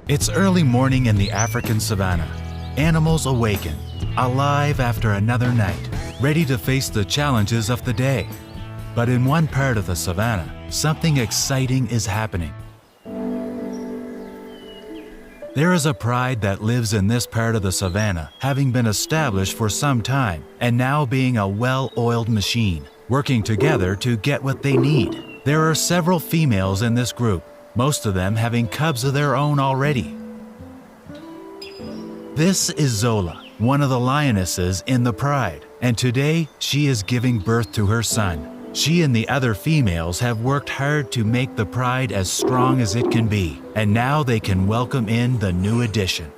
It's early morning in the African savanna. Animals awaken, alive after another night, ready to face the challenges of the day. But in one part of the savanna, something exciting is happening. There is a pride that lives in this part of the savanna, having been established for some time and now being a well-oiled machine, working together to get what they need. There are several females in this group, most of them having cubs of their own already. This is Zola, one of the lionesses in the pride, and today she is giving birth to her son. She and the other females have worked hard to make the pride as strong as it can be, and now they can welcome in the new addition.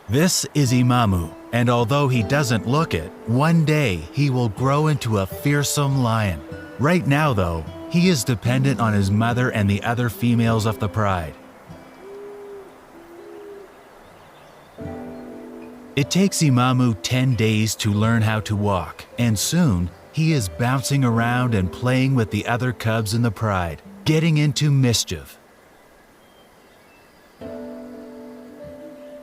This is Imamu, and although he doesn't look it, one day he will grow into a fearsome lion. Right now though, he is dependent on his mother and the other females of the pride. It takes Imamu 10 days to learn how to walk, and soon he is bouncing around and playing with the other cubs in the pride, getting into mischief.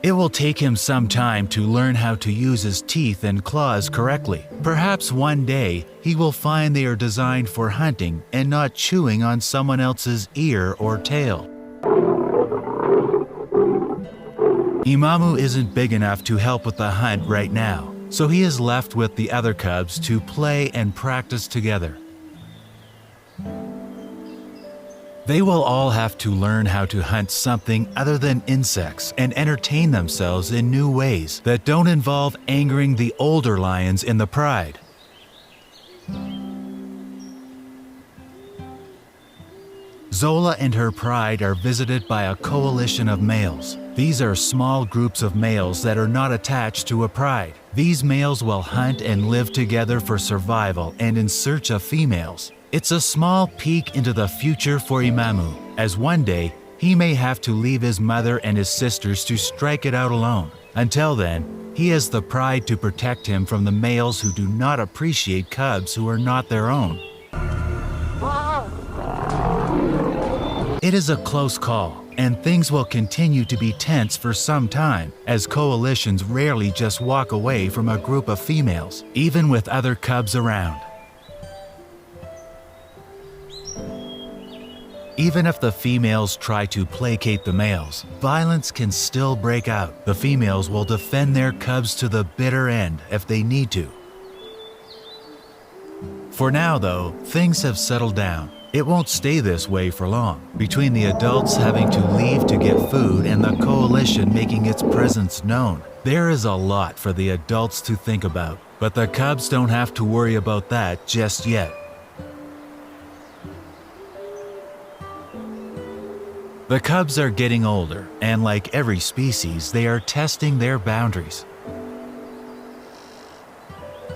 It will take him some time to learn how to use his teeth and claws correctly. Perhaps one day he will find they are designed for hunting and not chewing on someone else's ear or tail. Imamu isn't big enough to help with the hunt right now, so he is left with the other cubs to play and practice together. They will all have to learn how to hunt something other than insects and entertain themselves in new ways that don't involve angering the older lions in the pride. Zola and her pride are visited by a coalition of males. These are small groups of males that are not attached to a pride. These males will hunt and live together for survival and in search of females. It's a small peek into the future for Imamu, as one day he may have to leave his mother and his sisters to strike it out alone. Until then, he has the pride to protect him from the males who do not appreciate cubs who are not their own. It is a close call, and things will continue to be tense for some time, as coalitions rarely just walk away from a group of females, even with other cubs around. Even if the females try to placate the males, violence can still break out. The females will defend their cubs to the bitter end if they need to. For now though, things have settled down. It won't stay this way for long. Between the adults having to leave to get food and the coalition making its presence known, there is a lot for the adults to think about. But the cubs don't have to worry about that just yet. The cubs are getting older, and like every species, they are testing their boundaries.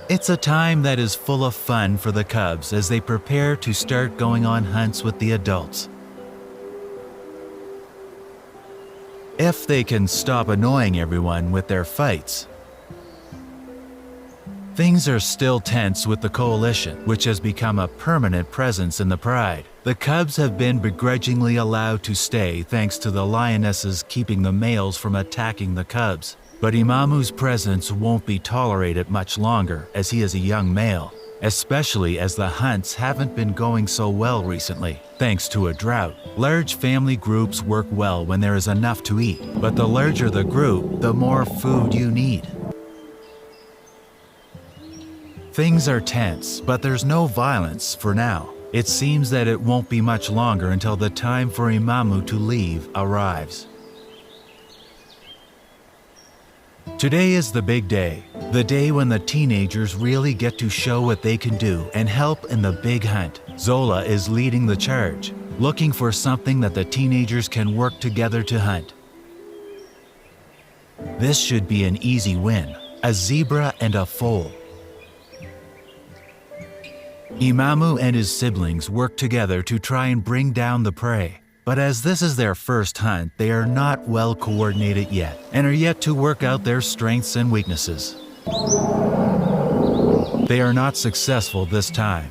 It's a time that is full of fun for the cubs as they prepare to start going on hunts with the adults. If they can stop annoying everyone with their fights. Things are still tense with the coalition, which has become a permanent presence in the pride. The cubs have been begrudgingly allowed to stay thanks to the lionesses keeping the males from attacking the cubs. But Imamu's presence won't be tolerated much longer as he is a young male, especially as the hunts haven't been going so well recently, thanks to a drought. Large family groups work well when there is enough to eat, but the larger the group, the more food you need. Things are tense, but there's no violence for now. It seems that it won't be much longer until the time for Imamu to leave arrives. Today is the big day, the day when the teenagers really get to show what they can do and help in the big hunt. Zola is leading the charge, looking for something that the teenagers can work together to hunt. This should be an easy win, a zebra and a foal. Imamu and his siblings work together to try and bring down the prey. But as this is their first hunt, they are not well coordinated yet and are yet to work out their strengths and weaknesses. They are not successful this time.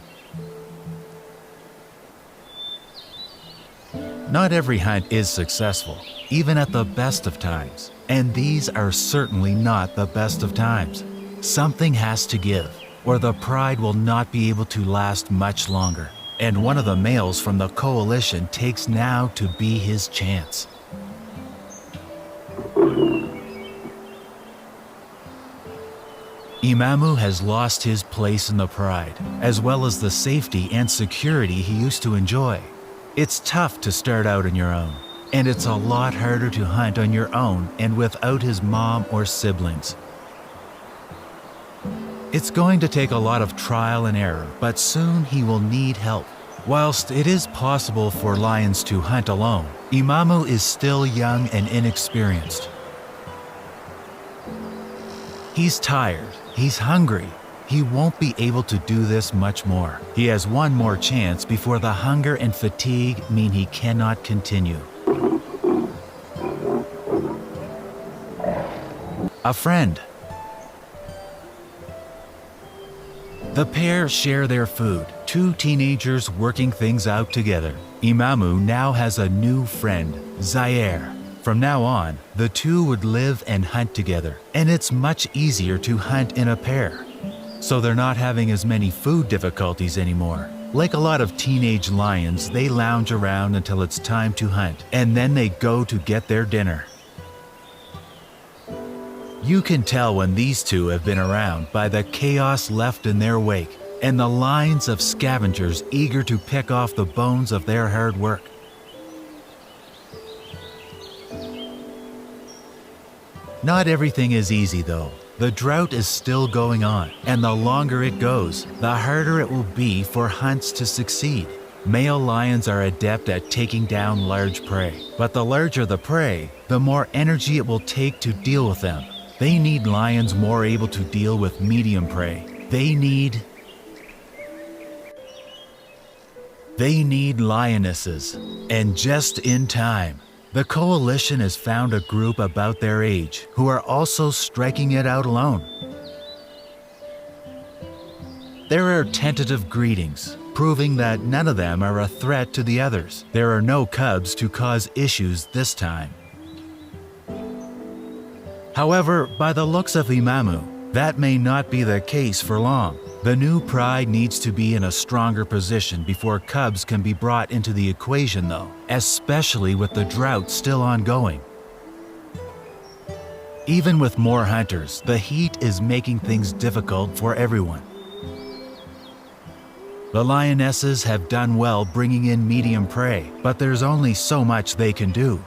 Not every hunt is successful, even at the best of times, and these are certainly not the best of times. Something has to give, or the pride will not be able to last much longer, and one of the males from the coalition takes now to be his chance. Imamu has lost his place in the pride, as well as the safety and security he used to enjoy. It's tough to start out on your own, and it's a lot harder to hunt on your own and without his mom or siblings. It's going to take a lot of trial and error, but soon he will need help. Whilst it is possible for lions to hunt alone, Imamu is still young and inexperienced. He's tired, he's hungry. He won't be able to do this much more. He has one more chance before the hunger and fatigue mean he cannot continue. A friend. The pair share their food, two teenagers working things out together. Imamu now has a new friend, Zaire. From now on, the two would live and hunt together, and it's much easier to hunt in a pair. So they're not having as many food difficulties anymore. Like a lot of teenage lions, they lounge around until it's time to hunt, and then they go to get their dinner. You can tell when these two have been around by the chaos left in their wake and the lines of scavengers eager to pick off the bones of their hard work. Not everything is easy though. The drought is still going on, and the longer it goes, the harder it will be for hunts to succeed. Male lions are adept at taking down large prey, but the larger the prey, the more energy it will take to deal with them. They need lions more able to deal with medium prey. They need lionesses, and just in time. The coalition has found a group about their age who are also striking it out alone. There are tentative greetings, proving that none of them are a threat to the others. There are no cubs to cause issues this time. However, by the looks of Imamu, that may not be the case for long. The new pride needs to be in a stronger position before cubs can be brought into the equation though, especially with the drought still ongoing. Even with more hunters, the heat is making things difficult for everyone. The lionesses have done well bringing in medium prey, but there's only so much they can do.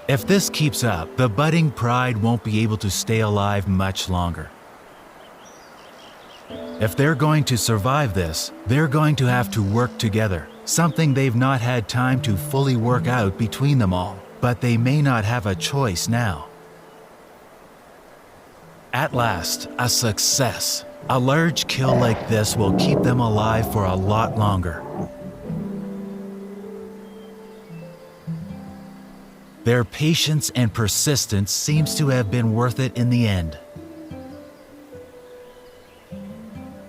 If this keeps up, the budding pride won't be able to stay alive much longer. If they're going to survive this, they're going to have to work together, something they've not had time to fully work out between them all, but they may not have a choice now. At last, a success. A large kill like this will keep them alive for a lot longer. Their patience and persistence seems to have been worth it in the end.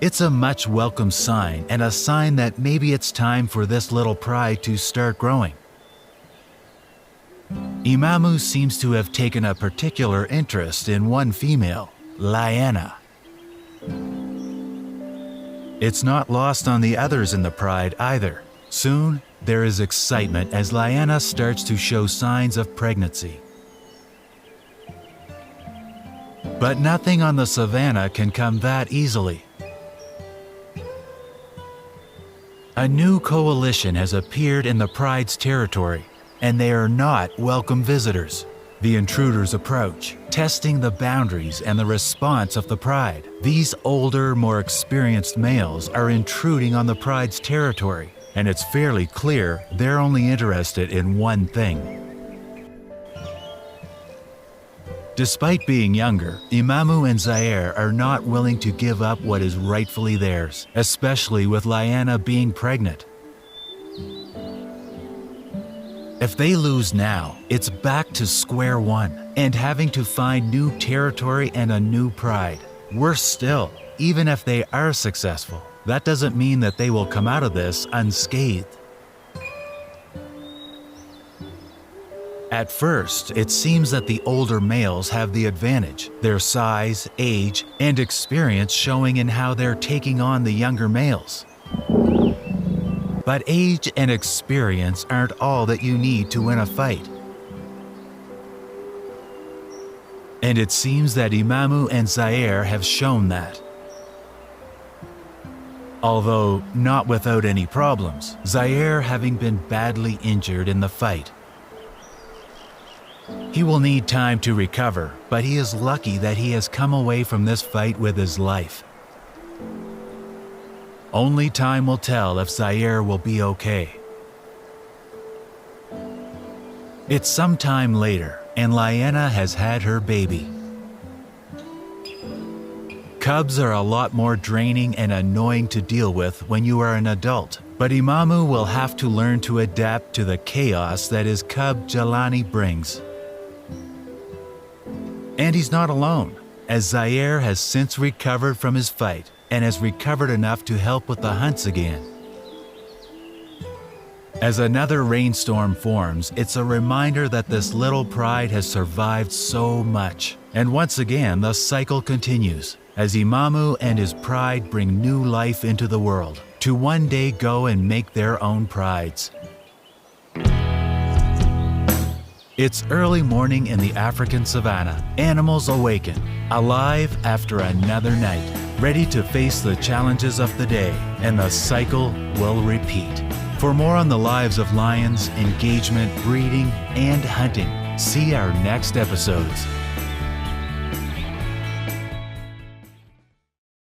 It's a much welcome sign, and a sign that maybe it's time for this little pride to start growing. Imamu seems to have taken a particular interest in one female, Lyanna. It's not lost on the others in the pride either. Soon, there is excitement as Lyanna starts to show signs of pregnancy. But nothing on the savannah can come that easily. A new coalition has appeared in the pride's territory, and they are not welcome visitors. The intruders approach, testing the boundaries and the response of the pride. These older, more experienced males are intruding on the pride's territory, and it's fairly clear they're only interested in one thing. Despite being younger, Imamu and Zaire are not willing to give up what is rightfully theirs, especially with Lyanna being pregnant. If they lose now, it's back to square one, and having to find new territory and a new pride. Worse still, even if they are successful, that doesn't mean that they will come out of this unscathed. At first, it seems that the older males have the advantage, their size, age, and experience showing in how they're taking on the younger males. But age and experience aren't all that you need to win a fight. And it seems that Imamu and Zaire have shown that. Although not without any problems, Zaire having been badly injured in the fight. He will need time to recover, but he is lucky that he has come away from this fight with his life. Only time will tell if Zaire will be okay. It's some time later, and Lyanna has had her baby. Cubs are a lot more draining and annoying to deal with when you are an adult, but Imamu will have to learn to adapt to the chaos that his cub Jelani brings. And he's not alone, as Zaire has since recovered from his fight and has recovered enough to help with the hunts again. As another rainstorm forms, it's a reminder that this little pride has survived so much. And once again, the cycle continues, as Imamu and his pride bring new life into the world, to one day go and make their own prides. It's early morning in the African savannah. Animals awaken, alive after another night, ready to face the challenges of the day, and the cycle will repeat. For more on the lives of lions, engagement, breeding, and hunting, see our next episodes.